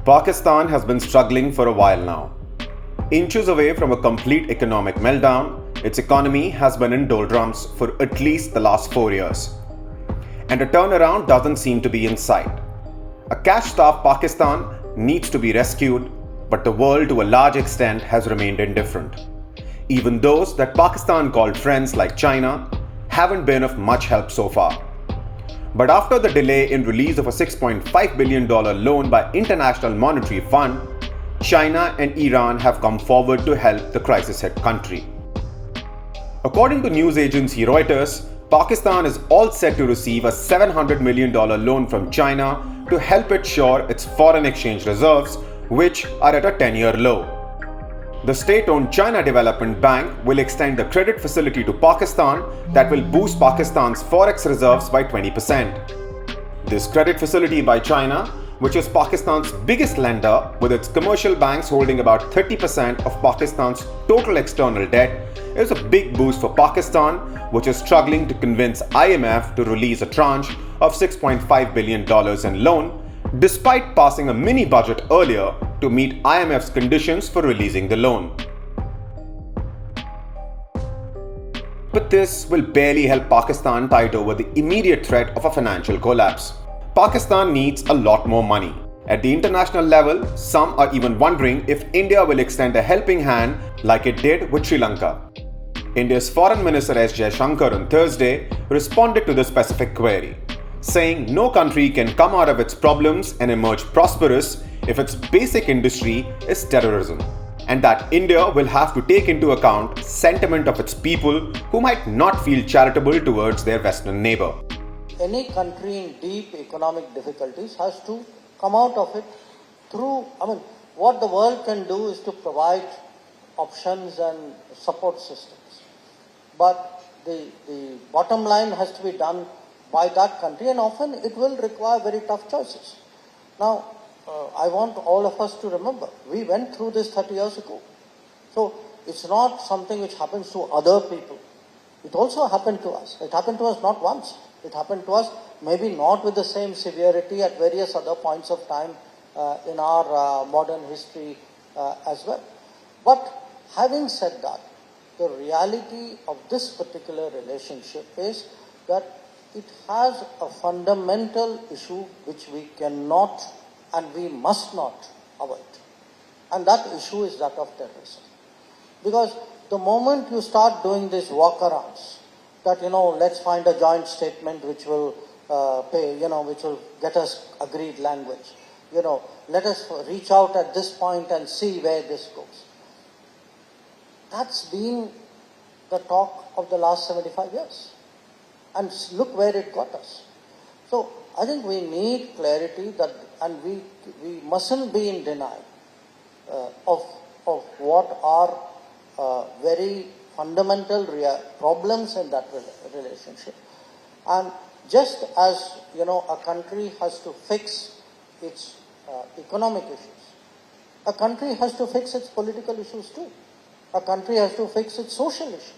Pakistan has been struggling for a while now. Inches away from a complete economic meltdown, its economy has been in doldrums for at least the last 4 years. And a turnaround doesn't seem to be in sight. A cash-starved Pakistan needs to be rescued, but the world to a large extent has remained indifferent. Even those that Pakistan called friends like China haven't been of much help so far. But after the delay in release of a $6.5 billion loan by International Monetary Fund, China and Iran have come forward to help the crisis-hit country. According to news agency Reuters, Pakistan is all set to receive a $700 million loan from China to help it shore its foreign exchange reserves, which are at a 10-year low. The state-owned China Development Bank will extend the credit facility to Pakistan that will boost Pakistan's forex reserves by 20%. This credit facility by China, which is Pakistan's biggest lender with its commercial banks holding about 30% of Pakistan's total external debt, is a big boost for Pakistan, which is struggling to convince IMF to release a tranche of $6.5 billion in loan, despite passing a mini budget earlier to meet IMF's conditions for releasing the loan. But this will barely help Pakistan tide over the immediate threat of a financial collapse. Pakistan needs a lot more money. At the international level, some are even wondering if India will extend a helping hand like it did with Sri Lanka. India's Foreign Minister S. Jaishankar on Thursday responded to the specific query, saying no country can come out of its problems and emerge prosperous if its basic industry is terrorism, and that India will have to take into account sentiment of its people who might not feel charitable towards their Western neighbor. Any country in deep economic difficulties has to come out of it through, what the world can do is to provide options and support systems. But the bottom line has to be done by that country, and often it will require very tough choices. Now, I want all of us to remember, we went through this 30 years ago. So, it's not something which happens to other people. It also happened to us. It happened to us not once. It happened to us maybe not with the same severity at various other points of time in our modern history as well. But having said that, the reality of this particular relationship is that it has a fundamental issue which we cannot and we must not avoid. And that issue is that of terrorism. Because the moment you start doing these walkarounds, that, let's find a joint statement which will which will get us agreed language. Let us reach out at this point and see where this goes. That's been the talk of the last 75 years. And look where it got us. So I think we need clarity that, and we mustn't be in denial of what are very fundamental problems in that relationship. And just as a country has to fix its economic issues, a country has to fix its political issues too. A country has to fix its social issues.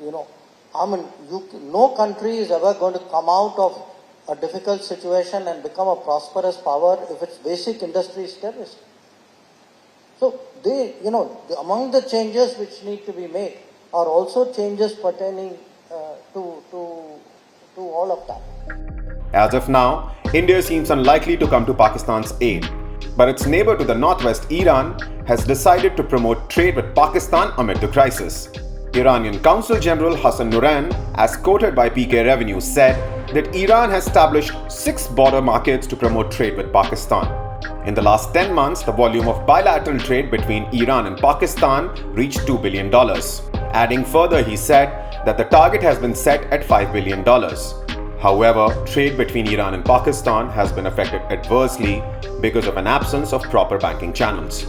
No country is ever going to come out of a difficult situation and become a prosperous power if its basic industry is terrorism. So among the changes which need to be made are also changes pertaining to all of that. As of now, India seems unlikely to come to Pakistan's aid, but its neighbor to the northwest, Iran, has decided to promote trade with Pakistan amid the crisis. Iranian Consul General Hassan Nouran, as quoted by PK Revenue, said that Iran has established 6 border markets to promote trade with Pakistan. In the last 10 months, the volume of bilateral trade between Iran and Pakistan reached $2 billion. Adding further, he said that the target has been set at $5 billion. However, trade between Iran and Pakistan has been affected adversely because of an absence of proper banking channels.